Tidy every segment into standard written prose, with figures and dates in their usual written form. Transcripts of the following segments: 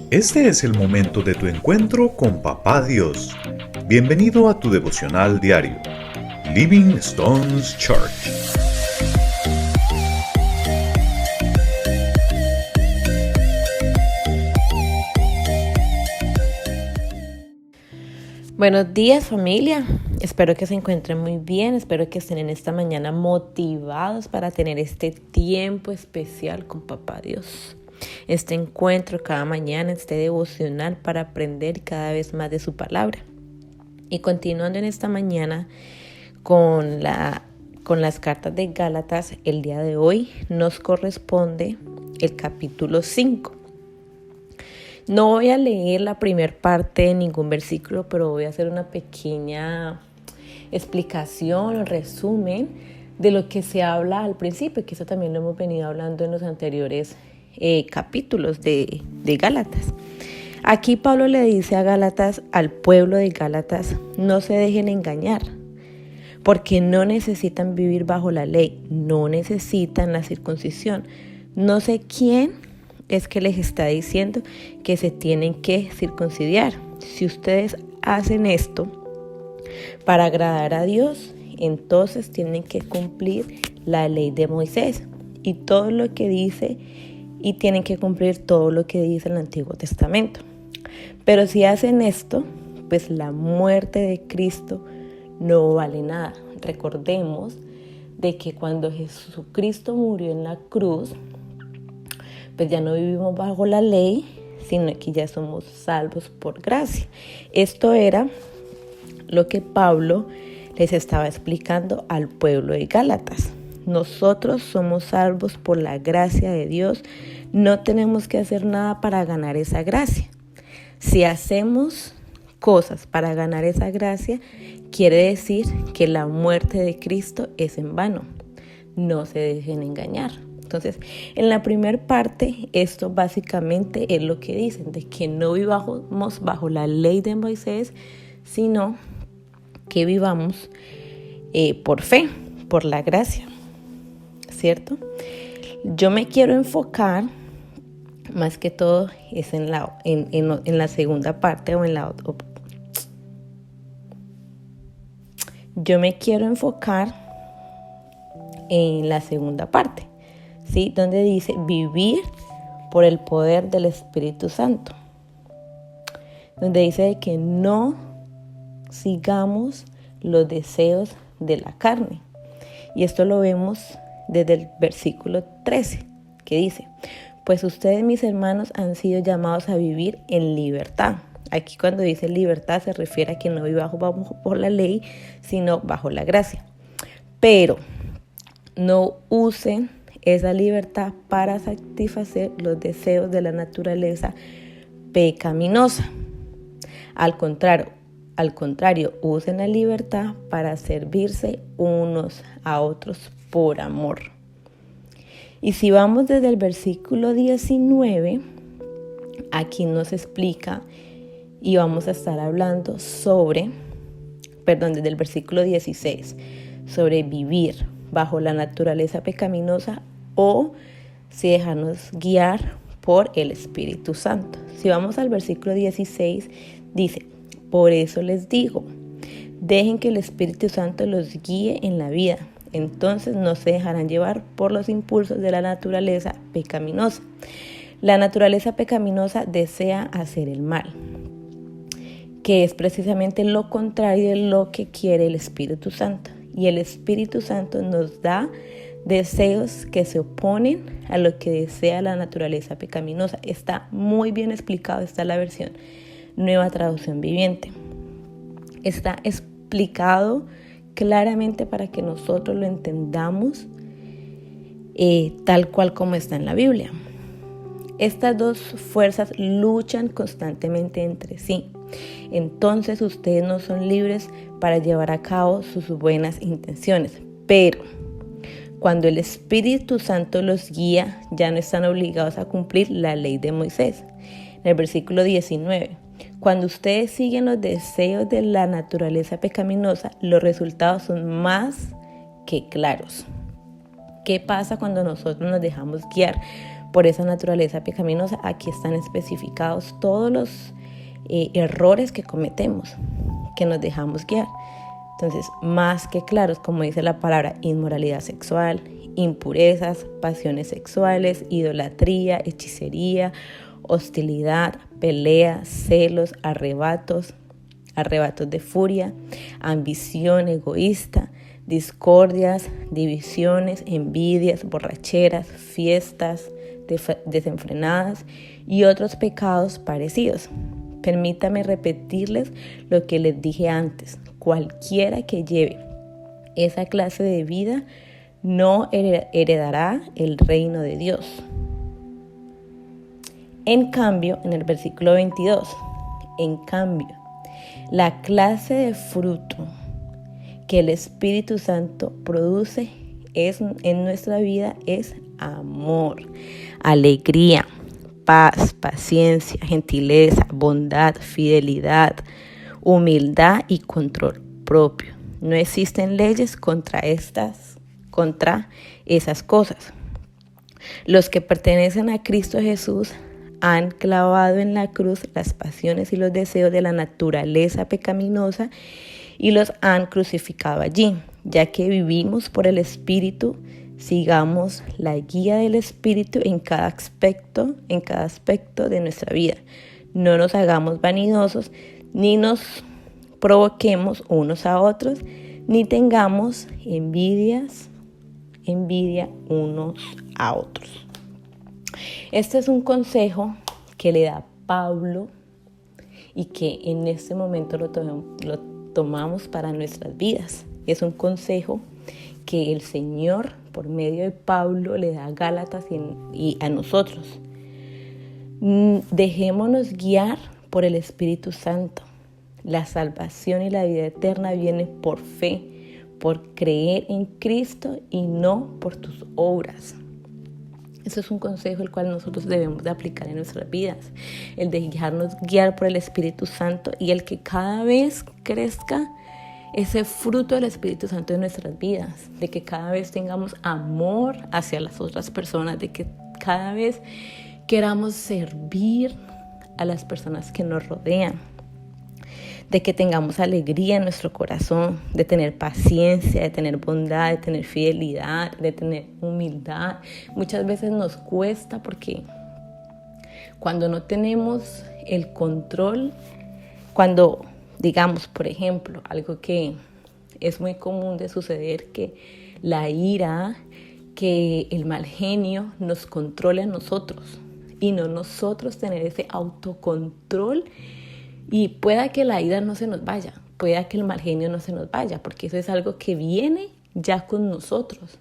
Este es el momento de tu encuentro con Papá Dios. Bienvenido a tu devocional diario, Living Stones Church. Buenos días, familia. Espero que se encuentren muy bien. Espero que estén en esta mañana motivados para tener este tiempo especial con Papá Dios. Este encuentro cada mañana, este devocional para aprender cada vez más de su palabra. Y continuando en esta mañana con las cartas de Gálatas, el día de hoy nos corresponde el capítulo 5. No voy a leer la primera parte de ningún versículo, pero voy a hacer una pequeña explicación o resumen de lo que se habla al principio, que eso también lo hemos venido hablando en los anteriores capítulos de Gálatas. Aquí Pablo le dice a Gálatas, al pueblo de Gálatas, no se dejen engañar, porque no necesitan vivir bajo la ley, no necesitan la circuncisión. No sé quién es que les está diciendo que se tienen que circuncidar. Si ustedes hacen esto para agradar a Dios, entonces tienen que cumplir la ley de Moisés y todo lo que dice, y tienen que cumplir todo lo que dice el Antiguo Testamento. Pero si hacen esto, pues la muerte de Cristo no vale nada. Recordemos de que cuando Jesucristo murió en la cruz, pues ya no vivimos bajo la ley, sino que ya somos salvos por gracia. Esto era lo que Pablo les estaba explicando al pueblo de Gálatas. Nosotros somos salvos por la gracia de Dios. No tenemos que hacer nada para ganar esa gracia. Si hacemos cosas para ganar esa gracia, quiere decir que la muerte de Cristo es en vano. No se dejen engañar. Entonces, en la primera parte, esto básicamente es lo que dicen, de que no vivamos bajo la ley de Moisés, sino que vivamos por fe, por la gracia, ¿cierto? Yo me quiero enfocar, más que todo, es en la segunda parte o en la otra. Yo me quiero enfocar en la segunda parte, ¿sí? Donde dice vivir por el poder del Espíritu Santo. Donde dice que no sigamos los deseos de la carne. Y esto lo vemos desde el versículo 13, que dice, pues ustedes, mis hermanos, han sido llamados a vivir en libertad. Aquí cuando dice libertad se refiere a que no vivamos bajo la ley, sino bajo la gracia. Pero no usen esa libertad para satisfacer los deseos de la naturaleza pecaminosa. Al contrario, usen la libertad para servirse unos a otros por amor. Y si vamos desde el versículo 19, aquí nos explica, y vamos a estar hablando desde el versículo 16, sobre vivir bajo la naturaleza pecaminosa o si dejarnos guiar por el Espíritu Santo. Si vamos al versículo 16, dice, por eso les digo, dejen que el Espíritu Santo los guíe en la vida. Entonces no se dejarán llevar por los impulsos de la naturaleza pecaminosa. La naturaleza pecaminosa desea hacer el mal, que es precisamente lo contrario de lo que quiere el Espíritu Santo. Y el Espíritu Santo nos da deseos que se oponen a lo que desea la naturaleza pecaminosa. Está muy bien explicado, está la versión Nueva Traducción Viviente. Está explicado claramente para que nosotros lo entendamos tal cual como está en la Biblia. Estas dos fuerzas luchan constantemente entre sí. Entonces ustedes no son libres para llevar a cabo sus buenas intenciones. Pero cuando el Espíritu Santo los guía, ya no están obligados a cumplir la ley de Moisés. En el versículo 19, cuando ustedes siguen los deseos de la naturaleza pecaminosa, los resultados son más que claros. ¿Qué pasa cuando nosotros nos dejamos guiar por esa naturaleza pecaminosa? Aquí están especificados todos los errores que cometemos, que nos dejamos guiar. Entonces, más que claros, como dice la palabra, inmoralidad sexual, impurezas, pasiones sexuales, idolatría, hechicería, hostilidad, peleas, celos, arrebatos de furia, ambición egoísta, discordias, divisiones, envidias, borracheras, fiestas desenfrenadas y otros pecados parecidos. Permítame repetirles lo que les dije antes. Cualquiera que lleve esa clase de vida no heredará el reino de Dios. En cambio, en el versículo 22, la clase de fruto que el Espíritu Santo produce en nuestra vida es amor, alegría, paz, paciencia, gentileza, bondad, fidelidad, humildad y control propio. No existen leyes contra esas cosas. Los que pertenecen a Cristo Jesús han clavado en la cruz las pasiones y los deseos de la naturaleza pecaminosa y los han crucificado allí. Ya que vivimos por el Espíritu, sigamos la guía del Espíritu en cada aspecto de nuestra vida. No nos hagamos vanidosos, ni nos provoquemos unos a otros, ni tengamos envidia unos a otros. Este es un consejo que le da Pablo y que en este momento lo tomamos para nuestras vidas. Es un consejo que el Señor, por medio de Pablo, le da a Gálatas y a nosotros. Dejémonos guiar por el Espíritu Santo. La salvación y la vida eterna vienen por fe, por creer en Cristo y no por tus obras. Eso es un consejo el cual nosotros debemos de aplicar en nuestras vidas, el de dejarnos guiar por el Espíritu Santo y el que cada vez crezca ese fruto del Espíritu Santo en nuestras vidas, de que cada vez tengamos amor hacia las otras personas, de que cada vez queramos servir a las personas que nos rodean, de que tengamos alegría en nuestro corazón, de tener paciencia, de tener bondad, de tener fidelidad, de tener humildad. Muchas veces nos cuesta porque cuando no tenemos el control, cuando digamos, por ejemplo, algo que es muy común de suceder, que la ira, que el mal genio nos controle a nosotros y no nosotros tener ese autocontrol. Y pueda que la ira no se nos vaya, pueda que el mal genio no se nos vaya, porque eso es algo que viene ya con nosotros.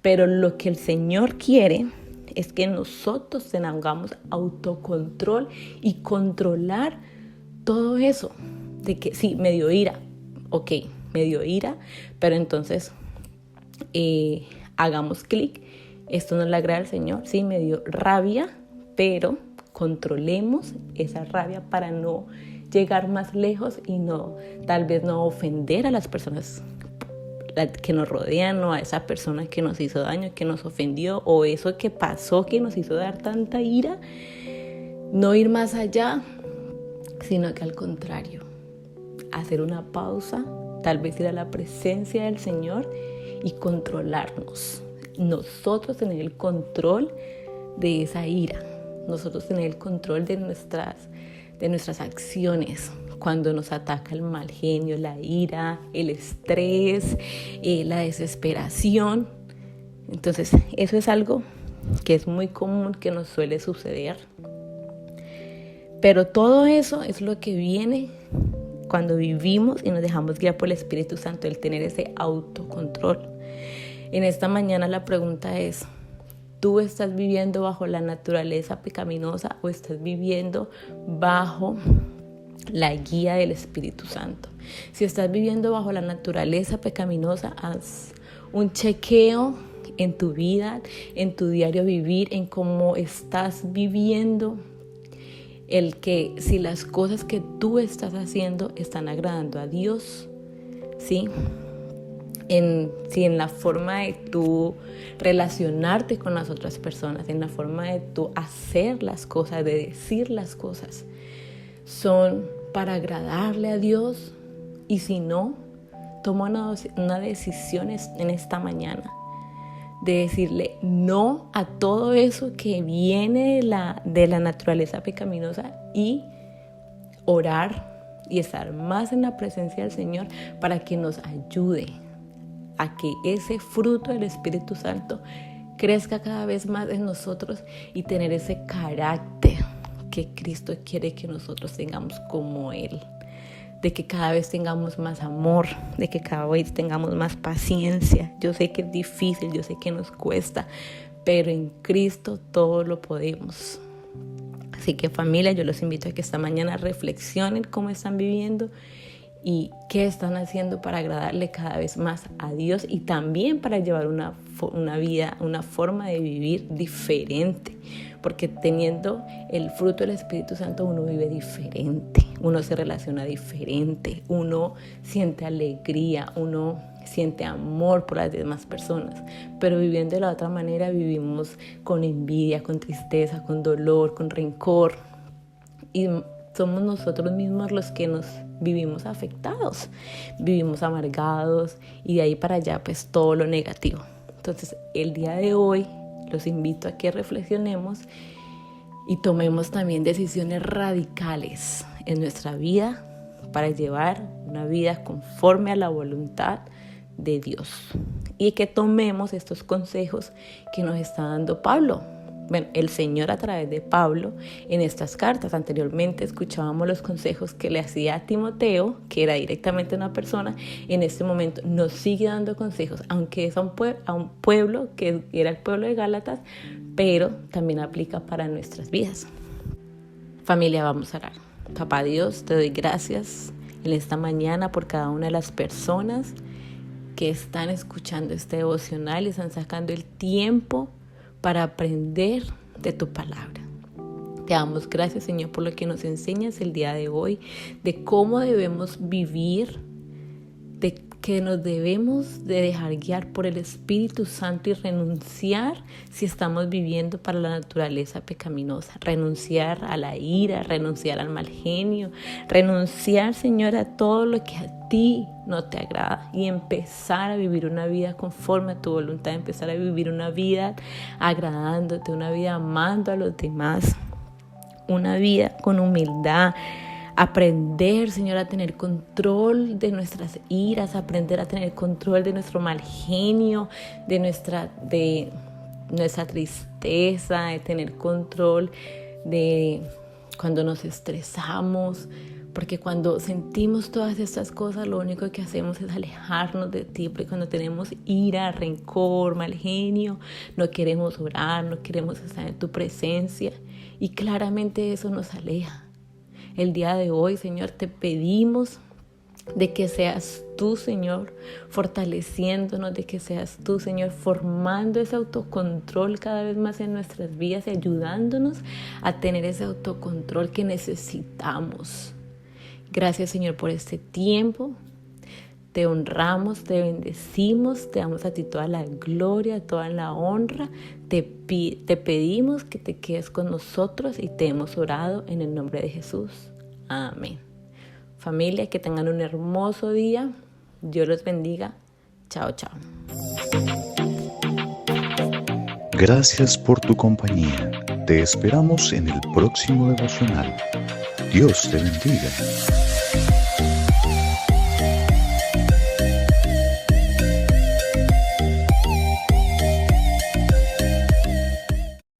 Pero lo que el Señor quiere es que nosotros tengamos autocontrol y controlar todo eso. De que sí, me dio ira, ok, me dio ira, pero entonces hagamos clic, esto no le agrada al Señor, sí, me dio rabia, pero controlemos esa rabia para no llegar más lejos y tal vez no ofender a las personas que nos rodean o a esa persona que nos hizo daño, que nos ofendió o eso que pasó que nos hizo dar tanta ira. No ir más allá, sino que al contrario, hacer una pausa, tal vez ir a la presencia del Señor y controlarnos. Nosotros tener el control de esa ira, nosotros tener el control de nuestras acciones cuando nos ataca el mal genio, la ira, el estrés, la desesperación. Entonces, eso es algo que es muy común, que nos suele suceder. Pero todo eso es lo que viene cuando vivimos y nos dejamos guiar por el Espíritu Santo, el tener ese autocontrol. En esta mañana la pregunta es, ¿tú estás viviendo bajo la naturaleza pecaminosa o estás viviendo bajo la guía del Espíritu Santo? Si estás viviendo bajo la naturaleza pecaminosa, haz un chequeo en tu vida, en tu diario vivir, en cómo estás viviendo, el que si las cosas que tú estás haciendo están agradando a Dios, ¿sí? en la forma de tú relacionarte con las otras personas, en la forma de tú hacer las cosas, de decir las cosas, son para agradarle a Dios. Y si no, toma una decisión en esta mañana de decirle no a todo eso que viene de la naturaleza pecaminosa y orar y estar más en la presencia del Señor para que nos ayude a que ese fruto del Espíritu Santo crezca cada vez más en nosotros y tener ese carácter que Cristo quiere que nosotros tengamos como Él. De que cada vez tengamos más amor, de que cada vez tengamos más paciencia. Yo sé que es difícil, yo sé que nos cuesta, pero en Cristo todo lo podemos. Así que familia, yo los invito a que esta mañana reflexionen cómo están viviendo y qué están haciendo para agradarle cada vez más a Dios y también para llevar una vida, una forma de vivir diferente. Porque teniendo el fruto del Espíritu Santo uno vive diferente, uno se relaciona diferente, uno siente alegría, uno siente amor por las demás personas. Pero viviendo de la otra manera vivimos con envidia, con tristeza, con dolor, con rencor. Y somos nosotros mismos los que nos vivimos afectados, vivimos amargados y de ahí para allá pues todo lo negativo. Entonces el día de hoy los invito a que reflexionemos y tomemos también decisiones radicales en nuestra vida para llevar una vida conforme a la voluntad de Dios. Y que tomemos estos consejos que nos está dando Pablo. Bueno, el Señor a través de Pablo en estas cartas. Anteriormente escuchábamos los consejos que le hacía a Timoteo, que era directamente una persona. En este momento nos sigue dando consejos, aunque es a un pueblo que era el pueblo de Gálatas, pero también aplica para nuestras vidas. Familia, vamos a orar. Papá Dios, te doy gracias en esta mañana por cada una de las personas que están escuchando este devocional y están sacando el tiempo para aprender de tu palabra. Te damos gracias, Señor, por lo que nos enseñas el día de hoy, de cómo debemos vivir, de que nos debemos de dejar guiar por el Espíritu Santo y renunciar si estamos viviendo para la naturaleza pecaminosa, renunciar a la ira, renunciar al mal genio, renunciar, Señor, a todo lo que a ti no te agrada y empezar a vivir una vida conforme a tu voluntad, empezar a vivir una vida agradándote, una vida amando a los demás, una vida con humildad. Aprender, Señor, a tener control de nuestras iras, aprender a tener control de nuestro mal genio, de nuestra tristeza, de tener control de cuando nos estresamos, porque cuando sentimos todas estas cosas, lo único que hacemos es alejarnos de ti, porque cuando tenemos ira, rencor, mal genio, no queremos orar, no queremos estar en tu presencia, y claramente eso nos aleja. El día de hoy, Señor, te pedimos de que seas tú, Señor, fortaleciéndonos, de que seas tú, Señor, formando ese autocontrol cada vez más en nuestras vidas y ayudándonos a tener ese autocontrol que necesitamos. Gracias, Señor, por este tiempo. Te honramos, te bendecimos, te damos a ti toda la gloria, toda la honra. Te pedimos que te quedes con nosotros y te hemos orado en el nombre de Jesús. Amén. Familia, que tengan un hermoso día. Dios los bendiga. Chao, chao. Gracias por tu compañía. Te esperamos en el próximo devocional. Dios te bendiga.